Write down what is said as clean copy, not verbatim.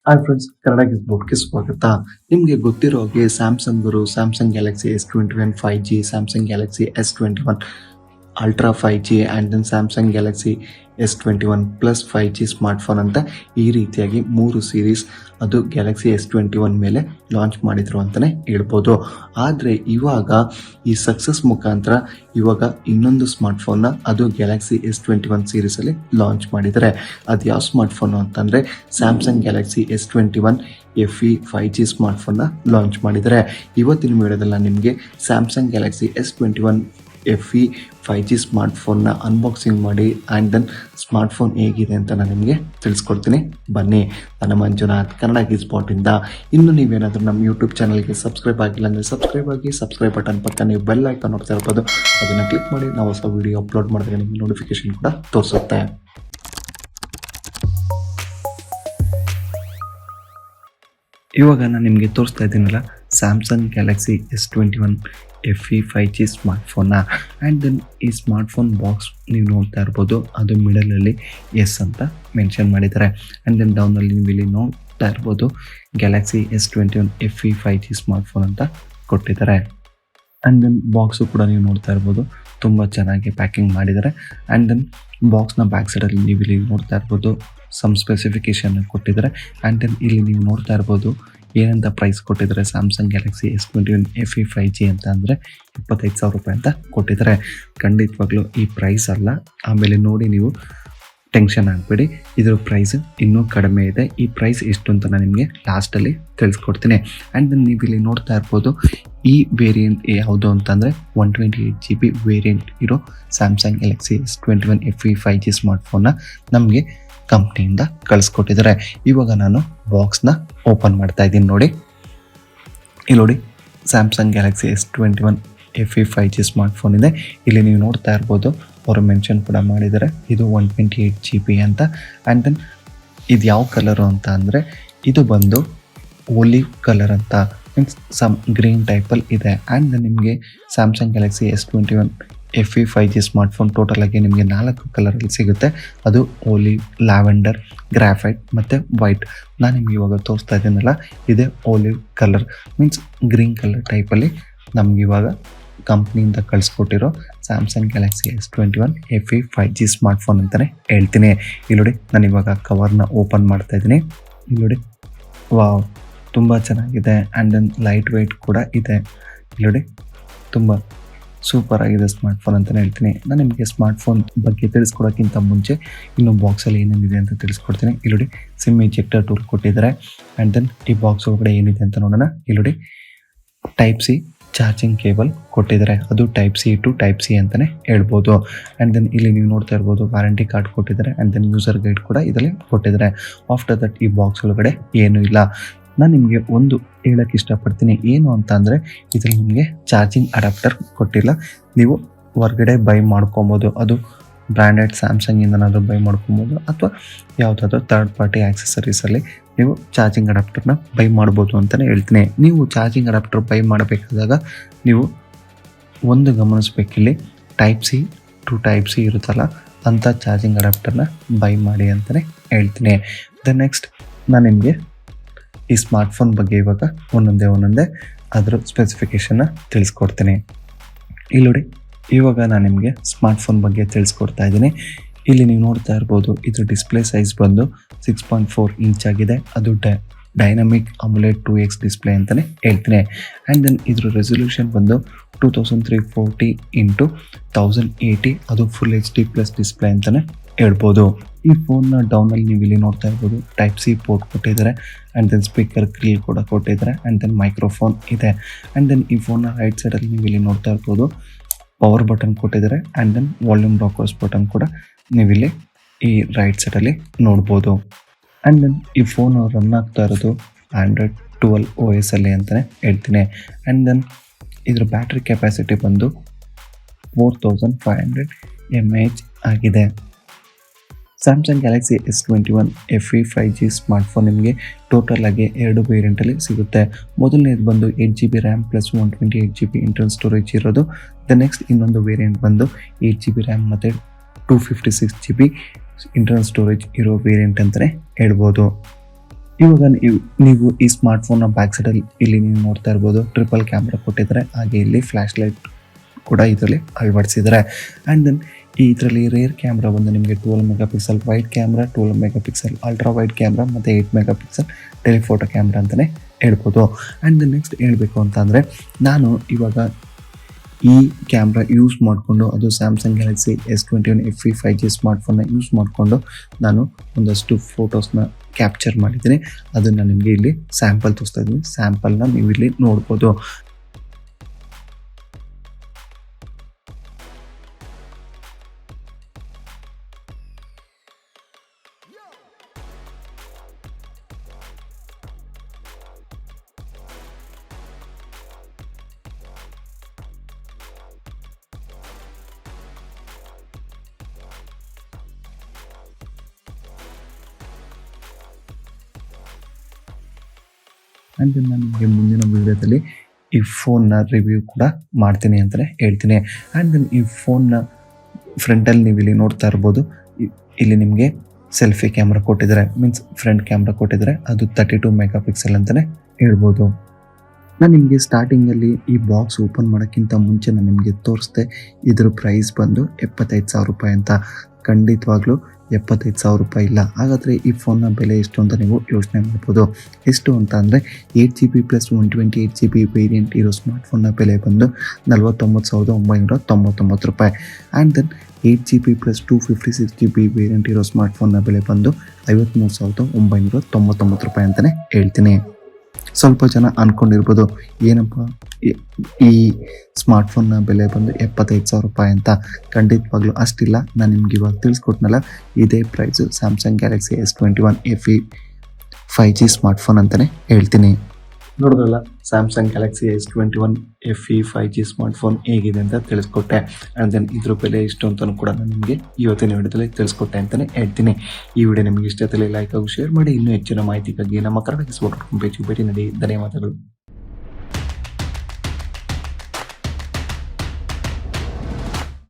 Hi friends, Kannada ಗಿಸ್ಬೋಟ್ಗೆ ಸ್ವಾಗತ. ನಿಮಗೆ ಗೊತ್ತಿರೋ ಹಾಗೆ ಸ್ಯಾಮ್ಸಂಗ್ ಗ್ಯಾಲಕ್ಸಿ S21 5G, ಸ್ಯಾಮ್ಸಂಗ್ Galaxy S21 ultra 5G and then Samsung Galaxy S21 plus 5G smartphone ಅಂತ ಈ ರೀತಿಯಾಗಿ 3 ಸೀರೀಸ್ ಅದು ಗ್ಯಾಲಕ್ಸಿ S21 ಮೇಲೆ ಲಾಂಚ್ ಮಾಡಿದ್ರು ಅಂತಲೇ ಹೇಳ್ಬೋದು. ಆದರೆ ಇವಾಗ ಈ ಸಕ್ಸಸ್ ಮುಖಾಂತರ ಇವಾಗ ಇನ್ನೊಂದು ಸ್ಮಾರ್ಟ್ಫೋನ್ನ ಅದು ಗ್ಯಾಲಕ್ಸಿ S21 ಸೀರೀಸಲ್ಲಿ ಲಾಂಚ್ ಮಾಡಿದ್ದಾರೆ. ಅದು ಯಾವ ಸ್ಮಾರ್ಟ್ಫೋನು ಅಂತಂದರೆ Samsung Galaxy S21 FE 5G ಸ್ಮಾರ್ಟ್ಫೋನ್ನ ಲಾಂಚ್ ಮಾಡಿದ್ದಾರೆ. ಇವತ್ತಿನ ವಿಡಿಯೋದಲ್ಲಿ ನಿಮಗೆ Samsung Galaxy S21 FE 5G ಸ್ಮಾರ್ಟ್ಫೋನ್ನ ಅನ್ಬಾಕ್ಸಿಂಗ್ ಮಾಡಿ ಆ್ಯಂಡ್ ದೆನ್ ಸ್ಮಾರ್ಟ್ಫೋನ್ ಹೇಗಿದೆ ಅಂತ ನಾನು ನಿಮಗೆ ತಿಳಿಸ್ಕೊಡ್ತೀನಿ. ಬನ್ನಿ. ನನ್ನ ಮಂಜುನಾಥ್, ಕನ್ನಡ ಗಿಸ್ಬಾಟಿಂದ. ಇನ್ನು ನೀವೇನಾದರೂ ನಮ್ಮ ಯೂಟ್ಯೂಬ್ ಚಾನಲ್ಗೆ ಸಬ್ಸ್ಕ್ರೈಬ್ ಆಗಿಲ್ಲ ಅಂದರೆ ಸಬ್ಸ್ಕ್ರೈಬ್ ಆಗಿ. ಸಬ್ಸ್ಕ್ರೈಬ್ ಬಟನ್ ಪಕ್ಕ ನೀವು ಬೆಲ್ ಐಕಾನ್ ನೋಡ್ತಾ ಇರ್ಬೋದು, ಅದನ್ನು ಕ್ಲಿಕ್ ಮಾಡಿ ನಾವು ಹೊಸ ವೀಡಿಯೋ ಅಪ್ಲೋಡ್ ಮಾಡಿದ್ರೆ ನಿಮಗೆ ನೋಟಿಫಿಕೇಶನ್ ಕೂಡ ತೋರಿಸುತ್ತೆ. ಇವಾಗ ನಾನು ನಿಮಗೆ ತೋರಿಸ್ತಾ ಇದ್ದೀನಲ್ಲ Samsung Galaxy S21 FE 5G ಸ್ಮಾರ್ಟ್ಫೋನ್ನ. ಆ್ಯಂಡ್ ದೆನ್ ಈ ಸ್ಮಾರ್ಟ್ಫೋನ್ ಬಾಕ್ಸ್ ನೀವು ನೋಡ್ತಾ ಇರ್ಬೋದು, ಅದು ಮಿಡಲಲ್ಲಿ ಎಸ್ ಅಂತ ಮೆನ್ಷನ್ ಮಾಡಿದ್ದಾರೆ. ಆ್ಯಂಡ್ ದೆನ್ ಡೌನಲ್ಲಿ ನೀವು ಇಲ್ಲಿ ನೋಡ್ತಾ ಇರ್ಬೋದು Galaxy S21 FE 5G smartphone ಅಂತ ಕೊಟ್ಟಿದ್ದಾರೆ. ಆ್ಯಂಡ್ ದೆನ್ ಬಾಕ್ಸು ಕೂಡ ನೀವು ನೋಡ್ತಾ ಇರ್ಬೋದು, ತುಂಬ ಚೆನ್ನಾಗಿ ಪ್ಯಾಕಿಂಗ್ ಮಾಡಿದ್ದಾರೆ. ಆ್ಯಂಡ್ ದೆನ್ ಬಾಕ್ಸ್ನ ಬ್ಯಾಕ್ ಸೈಡಲ್ಲಿ ನೀವು ಇಲ್ಲಿ ನೋಡ್ತಾ ಇರ್ಬೋದು ಸಮ್ ಸ್ಪೆಸಿಫಿಕೇಶನ್ ಕೊಟ್ಟಿದ್ದಾರೆ. ಆ್ಯಂಡ್ ದೆನ್ ಇಲ್ಲಿ ನೀವು ನೋಡ್ತಾ ಇರ್ಬೋದು ಏನಂತ ಪ್ರೈಸ್ ಕೊಟ್ಟಿದ್ದಾರೆ. Samsung Galaxy S21 FE 5G ಅಂತ ಅಂದರೆ 25,000 ರೂಪಾಯಿ ಅಂತ ಕೊಟ್ಟಿದ್ದಾರೆ. ಖಂಡಿತವಾಗ್ಲೂ ಈ ಪ್ರೈಸ್ ಅಲ್ಲ. ಆಮೇಲೆ ನೋಡಿ ನೀವು ಟೆನ್ಷನ್ ಆಗಬೇಡಿ, ಇದರ ಪ್ರೈಸ್ ಇನ್ನೂ ಕಡಿಮೆ ಇದೆ. ಈ ಪ್ರೈಸ್ ಎಷ್ಟು ಅಂತ ನಾನು ನಿಮಗೆ ಲಾಸ್ಟಲ್ಲಿ ತಿಳಿಸ್ಕೊಡ್ತೀನಿ. ಆ್ಯಂಡ್ ದೆನ್ ನೀವು ಇಲ್ಲಿ ನೋಡ್ತಾ ಇರ್ಬೋದು ಈ ವೇರಿಯಂಟ್ ಯಾವುದು ಅಂತಂದರೆ 128GB ವೇರಿಯಂಟ್ ಇರೋ Samsung Galaxy S21 FE 5G ಸ್ಮಾರ್ಟ್ಫೋನ್ನ ನಮಗೆ ಕಂಪ್ನಿಯಿಂದ ಕಳಿಸ್ಕೊಟ್ಟಿದ್ದಾರೆ. ಇವಾಗ ನಾನು ಬಾಕ್ಸ್ನ ಓಪನ್ ಮಾಡ್ತಾ ಇದ್ದೀನಿ. ನೋಡಿ ಇಲ್ಲಿ ನೋಡಿ Samsung Galaxy S21 FE 5G smartphone ಇದೆ. ಇಲ್ಲಿ ನೀವು ನೋಡ್ತಾ ಇರ್ಬೋದು ಅವರು ಮೆನ್ಷನ್ ಕೂಡ ಮಾಡಿದ್ದಾರೆ, ಇದು 128GB ಅಂತ. ಆ್ಯಂಡ್ ದೆನ್ ಇದು ಯಾವ ಕಲರು ಅಂತ ಅಂದರೆ ಇದು ಬಂದು ಓಲಿವ್ ಕಲರ್ ಅಂತ, ಮೀನ್ಸ್ ಸಮ್ ಗ್ರೀನ್ ಟೈಪಲ್ಲಿ ಇದೆ. ಆ್ಯಂಡ್ ದೆನ್ ನಿಮಗೆ Samsung Galaxy S21 FE 5G smartphone total ಆಗಿ ನಿಮಗೆ 4 ಕಲರಲ್ಲಿ ಸಿಗುತ್ತೆ. ಅದು ಓಲಿವ್, ಲ್ಯಾವೆಂಡರ್, ಗ್ರಾಫೈಟ್ ಮತ್ತು ವೈಟ್. ನಾನು ನಿಮ್ಗೆ ಇವಾಗ ತೋರಿಸ್ತಾ ಇದ್ದೀನಲ್ಲ ಇದೇ olive colour, means green colour ಟೈಪಲ್ಲಿ ನಮ್ಗೆ ಇವಾಗ ಕಂಪ್ನಿಯಿಂದ ಕಳಿಸ್ಕೊಟ್ಟಿರೋ Samsung Galaxy S21 FE 5G smartphone ಅಂತಲೇ ಹೇಳ್ತೀನಿ. ಇಲ್ಲಿ ನೋಡಿ ನಾನು ಇವಾಗ ಕವರ್ನ ಓಪನ್ ಮಾಡ್ತಾ ಇದ್ದೀನಿ. ಇಲ್ಲಿ ನೋಡಿ, ವಾವ್, ತುಂಬ ಚೆನ್ನಾಗಿದೆ. ಆ್ಯಂಡ್ ದೆನ್ ಲೈಟ್ ವೆಯ್ಟ್ ಕೂಡ ಇದೆ. ಇಲ್ಲಿ ನೋಡಿ ತುಂಬ ಸೂಪರ್ ಆಗಿದೆ ಸ್ಮಾರ್ಟ್ಫೋನ್ ಅಂತಲೇ ಹೇಳ್ತೀನಿ. ನಾನು ನಿಮಗೆ ಸ್ಮಾರ್ಟ್ಫೋನ್ ಬಗ್ಗೆ ತಿಳಿಸ್ಕೊಡೋಕ್ಕಿಂತ ಮುಂಚೆ ಇನ್ನು ಬಾಕ್ಸಲ್ಲಿ ಏನೇನಿದೆ ಅಂತ ತಿಳಿಸ್ಕೊಡ್ತೀನಿ. ಇಲ್ಲಿ ನೋಡಿ ಸಿಮ್ ಇಜೆಕ್ಟರ್ ಟೂಲ್ ಕೊಟ್ಟಿದ್ದಾರೆ. ಆ್ಯಂಡ್ ದೆನ್ ಈ ಬಾಕ್ಸ್ ಒಳಗಡೆ ಏನಿದೆ ಅಂತ ನೋಡೋಣ. ಇಲ್ಲಿ ನೋಡಿ ಟೈಪ್ ಸಿ ಚಾರ್ಜಿಂಗ್ ಕೇಬಲ್ ಕೊಟ್ಟಿದ್ದಾರೆ, ಅದು type C to type C ಅಂತಲೇ ಹೇಳ್ಬೋದು. ಆ್ಯಂಡ್ ದೆನ್ ಇಲ್ಲಿ ನೀವು ನೋಡ್ತಾ ಇರ್ಬೋದು ವಾರಂಟಿ ಕಾರ್ಡ್ ಕೊಟ್ಟಿದ್ದಾರೆ. ಆ್ಯಂಡ್ ದೆನ್ ಯೂಸರ್ ಗೈಡ್ ಕೂಡ ಇದರಲ್ಲಿ ಕೊಟ್ಟಿದ್ದಾರೆ. ಆಫ್ಟರ್ ದಟ್ ಈ ಬಾಕ್ಸ್ ಒಳಗಡೆ ಏನೂ ಇಲ್ಲ. ನಾನು ನಿಮಗೆ ಒಂದು ಹೇಳೋಕ್ಕೆ ಇಷ್ಟಪಡ್ತೀನಿ, ಏನು ಅಂತ ಅಂದರೆ ಇದರಲ್ಲಿ ನಿಮಗೆ ಚಾರ್ಜಿಂಗ್ ಅಡಾಪ್ಟರ್ ಕೊಟ್ಟಿಲ್ಲ. ನೀವು ಹೊರಗಡೆ ಬೈ ಮಾಡ್ಕೊಬೋದು, ಅದು ಬ್ರ್ಯಾಂಡೆಡ್ ಸ್ಯಾಮ್ಸಂಗಿಂದನಾದರೂ ಬೈ ಮಾಡ್ಕೊಬೋದು ಅಥವಾ ಯಾವುದಾದ್ರೂ ಥರ್ಡ್ ಪಾರ್ಟಿ ಆಕ್ಸೆಸರೀಸಲ್ಲಿ ನೀವು ಚಾರ್ಜಿಂಗ್ ಅಡಾಪ್ಟರ್ನ ಬೈ ಮಾಡ್ಬೋದು ಅಂತಲೇ ಹೇಳ್ತೀನಿ. ನೀವು ಚಾರ್ಜಿಂಗ್ ಅಡಾಪ್ಟರ್ ಬೈ ಮಾಡಬೇಕಾದಾಗ ನೀವು ಒಂದು ಗಮನಿಸ್ಬೇಕಿಲ್ಲಿ, type C to type C ಇರುತ್ತಲ್ಲ ಅಂಥ ಚಾರ್ಜಿಂಗ್ ಅಡಾಪ್ಟರ್ನ ಬೈ ಮಾಡಿ ಅಂತಲೇ ಹೇಳ್ತೀನಿ. ನೆಕ್ಸ್ಟ್ ನಾನು ನಿಮಗೆ ಈ ಸ್ಮಾರ್ಟ್ಫೋನ್ ಬಗ್ಗೆ ಇವಾಗ ಒಂದೊಂದೇ ಅದರ ಸ್ಪೆಸಿಫಿಕೇಷನ್ನ ತಿಳಿಸ್ಕೊಡ್ತೀನಿ. ಇಲ್ಲಿ ನೋಡಿ ಇವಾಗ ನಾನು ನಿಮಗೆ ಸ್ಮಾರ್ಟ್ಫೋನ್ ಬಗ್ಗೆ ತಿಳಿಸ್ಕೊಡ್ತಾ ಇದ್ದೀನಿ. ಇಲ್ಲಿ ನೀವು ನೋಡ್ತಾ ಇರ್ಬೋದು ಇದ್ರ ಡಿಸ್ಪ್ಲೇ ಸೈಜ್ ಬಂದು 6.4 ಇಂಚ್ ಆಗಿದೆ. ಅದು ಡೈನಮಿಕ್ ಅಮುಲೆಟ್ 2X ಡಿಸ್ಪ್ಲೇ ಅಂತಲೇ ಹೇಳ್ತೀನಿ. ಆ್ಯಂಡ್ ದೆನ್ ಇದ್ರ ರೆಸೊಲ್ಯೂಷನ್ ಬಂದು 2340 x 1080, ಅದು ಫುಲ್ HD ಪ್ಲಸ್ ಡಿಸ್ಪ್ಲೇ ಅಂತಲೇ ಹೇಳ್ಬೋದು. ಈ ಫೋನ್ನ ಡೌನಲ್ಲಿ ನೀವು ಇಲ್ಲಿ ನೋಡ್ತಾ ಇರ್ಬೋದು ಟೈಪ್ ಸಿ ಪೋರ್ಟ್ ಕೊಟ್ಟಿದ್ದಾರೆ. ಆ್ಯಂಡ್ ದೆನ್ ಸ್ಪೀಕರ್ ಗ್ರಿಲ್ ಕೂಡ ಕೊಟ್ಟಿದ್ದಾರೆ. ಆ್ಯಂಡ್ ದೆನ್ ಮೈಕ್ರೋಫೋನ್ ಇದೆ. ಆ್ಯಂಡ್ ದೆನ್ ಈ ಫೋನ್ನ ರೈಟ್ ಸೈಡಲ್ಲಿ ನೀವು ಇಲ್ಲಿ ನೋಡ್ತಾ ಇರ್ಬೋದು ಪವರ್ ಬಟನ್ ಕೊಟ್ಟಿದ್ದಾರೆ. And then volume rockers button ಕೂಡ ನೀವಿಲ್ಲಿ ಈ ರೈಟ್ ಸೈಡಲ್ಲಿ ನೋಡ್ಬೋದು. ಆ್ಯಂಡ್ ದೆನ್ ಈ ಫೋನ್ ರನ್ ಆಗ್ತಾ ಇರೋದು Android 12 OS ಅಲ್ಲಿ ಅಂತಲೇ ಹೇಳ್ತೀನಿ. ಆ್ಯಂಡ್ ದೆನ್ ಇದ್ರ ಬ್ಯಾಟ್ರಿ ಕೆಪಾಸಿಟಿ ಬಂದು 4500 mAh ಆಗಿದೆ. Samsung Galaxy S21 FE 5G smartphone ನಿಮಗೆ ಟೋಟಲ್ ಆಗಿ 2 ವೇರಿಯಂಟಲ್ಲಿ ಸಿಗುತ್ತೆ. ಮೊದಲನೇದು ಬಂದು 8GB RAM plus 128GB internal storage ಇರೋದು. ನೆಕ್ಸ್ಟ್ ಇನ್ನೊಂದು ವೇರಿಯಂಟ್ ಬಂದು 8GB ರ್ಯಾಮ್ ಮತ್ತು 256GB ಇಂಟರ್ನಲ್ ಸ್ಟೋರೇಜ್ ಇರೋ ವೇರಿಯಂಟ್ ಅಂತಲೇ ಹೇಳ್ಬೋದು. ಇವಾಗ ನೀವು ಈ ಸ್ಮಾರ್ಟ್ಫೋನ್ನ ಬ್ಯಾಕ್ ಸೈಡಲ್ಲಿ ಇಲ್ಲಿ ನೀವು ನೋಡ್ತಾ ಇರ್ಬೋದು ಟ್ರಿಪಲ್ ಕ್ಯಾಮ್ರಾ ಕೊಟ್ಟಿದ್ದಾರೆ. ಹಾಗೆ ಇಲ್ಲಿ ಫ್ಲ್ಯಾಶ್ ಲೈಟ್ ಕೂಡ ಇದರಲ್ಲಿ ಅಳವಡಿಸಿದ್ದಾರೆ. ಆ್ಯಂಡ್ ದೆನ್ ಇದರಲ್ಲಿ ರೇರ್ ಕ್ಯಾಮ್ರಾ ಬಂದು ನಿಮಗೆ 12 mega pixel wide camera, 12 mega pixel ultra wide camera ಮತ್ತು 8 ಮೆಗಾ ಪಿಕ್ಸೆಲ್ ಟೆಲಿಫೋಟೋ ಕ್ಯಾಮ್ರಾ ಅಂತಲೇ ಹೇಳ್ಬೋದು. ಆ್ಯಂಡ್ ದೆನ್ ನೆಕ್ಸ್ಟ್ ಹೇಳಬೇಕು ಅಂತಂದರೆ ನಾನು ಇವಾಗ ಈ ಕ್ಯಾಮ್ರಾ ಯೂಸ್ ಮಾಡಿಕೊಂಡು ಅದು Samsung Galaxy S21 FE 5G ಸ್ಮಾರ್ಟ್ಫೋನ್ನ ಯೂಸ್ ಮಾಡಿಕೊಂಡು ನಾನು ಒಂದಷ್ಟು ಫೋಟೋಸ್ನ ಕ್ಯಾಪ್ಚರ್ ಮಾಡಿದ್ದೀನಿ. ಅದನ್ನು ನಿಮಗೆ ಇಲ್ಲಿ ಸ್ಯಾಂಪಲ್ ತೋರಿಸ್ತಾ ಇದ್ದೀನಿ. ಸ್ಯಾಂಪಲ್ನ ನೀವು ಇಲ್ಲಿ ನೋಡ್ಬೋದು. ಆ್ಯಂಡ್ ನಾನು ನಿಮಗೆ ಮುಂದಿನ ವಿಡಿಯೋದಲ್ಲಿ ಈ ಫೋನ್ನ ರಿವ್ಯೂ ಕೂಡ ಮಾಡ್ತೀನಿ ಅಂತಲೇ ಹೇಳ್ತೀನಿ. ಆ್ಯಂಡ್ ದೆನ್ ಈ ಫೋನ್ನ ಫ್ರಂಟಲ್ಲಿ ನೀವು ಇಲ್ಲಿ ನೋಡ್ತಾ ಇರ್ಬೋದು, ಇಲ್ಲಿ ನಿಮಗೆ ಸೆಲ್ಫಿ ಕ್ಯಾಮ್ರಾ ಕೊಟ್ಟಿದ್ದಾರೆ, ಮೀನ್ಸ್ ಫ್ರಂಟ್ ಕ್ಯಾಮ್ರಾ ಕೊಟ್ಟಿದ್ದಾರೆ. ಅದು 32 ಮೆಗಾ ಪಿಕ್ಸೆಲ್ ಅಂತಲೇ ಹೇಳ್ಬೋದು. ನಾನು ನಿಮಗೆ ಸ್ಟಾರ್ಟಿಂಗಲ್ಲಿ ಈ ಬಾಕ್ಸ್ ಓಪನ್ ಮಾಡೋಕ್ಕಿಂತ ಮುಂಚೆ ನಾನು ನಿಮಗೆ ತೋರಿಸ್ದೆ ಇದ್ರ ಪ್ರೈಸ್ ಬಂದು 75,000 ರೂಪಾಯಿ ಅಂತ. ಖಂಡಿತವಾಗ್ಲೂ 75,000 ರೂಪಾಯಿ ಇಲ್ಲ. ಹಾಗಾದರೆ ಈ ಫೋನ್ನ ಬೆಲೆ ಎಷ್ಟು ಅಂತ ನೀವು ಯೋಚನೆ ಮಾಡ್ಬೋದು. ಎಷ್ಟು ಅಂತ ಅಂದರೆ 8GB ಪ್ಲಸ್ 128GB ವೇರಿಯಂಟ್ ಇರೋ ಸ್ಮಾರ್ಟ್ಫೋನ್ನ ಬೆಲೆ ಬಂದು 49,999 ರೂಪಾಯಿ. And then 8GB plus 256GB variant ಇರೋ ಸ್ಮಾರ್ಟ್ಫೋನ್ನ ಬೆಲೆ ಬಂದು 53,999 ರೂಪಾಯಿ ಅಂತಲೇ ಹೇಳ್ತೀನಿ. ಸ್ವಲ್ಪ ಜನ ಅಂದ್ಕೊಂಡಿರ್ಬೋದು ಏನಪ್ಪ ಈ ಸ್ಮಾರ್ಟ್ಫೋನ್ನ ಬೆಲೆ ಬಂದು 75,000 ರೂಪಾಯಿ ಅಂತ. ಖಂಡಿತವಾಗ್ಲೂ ಅಷ್ಟಿಲ್ಲ. ನಾನು ನಿಮ್ಗೆ ಇವಾಗ ತಿಳಿಸ್ಕೊಟ್ನಲ್ಲ, ಇದೇ price Samsung Galaxy S21 FE 5G smartphone ಅಂತಲೇ ಹೇಳ್ತೀನಿ. ನೋಡಿದ್ರಲ್ಲ, Samsung Galaxy S21 FE 5G smartphone ಹೇಗಿದೆ ಅಂತ ತಿಳಿಸ್ಕೊಟ್ಟೆ. ಆ್ಯಂಡ್ ದೆನ್ ಇದ್ರ ಬೆಲೆ ಎಷ್ಟು ಅಂತಲೂ ಕೂಡ ನಾನು ನಿಮಗೆ ಇವತ್ತಿನ ವಿಡಿಯೋದಲ್ಲಿ ತಿಳಿಸ್ಕೊಟ್ಟೆ ಅಂತಲೇ ಹೇಳ್ತೀನಿ. ಈ ವಿಡಿಯೋ ನಿಮಗೆ ಇಷ್ಟದಲ್ಲಿ ಲೈಕ್ ಹಾಗೂ ಶೇರ್ ಮಾಡಿ. ಇನ್ನೂ ಹೆಚ್ಚಿನ ಮಾಹಿತಿಗಾಗಿ ನಮ್ಮ ಕನ್ನಡ ಗಿಸ್ಬೋಟ್ ಪೇಜ್ಗೆ ಭೇಟಿ ನೀಡಿ. ಧನ್ಯವಾದಗಳು.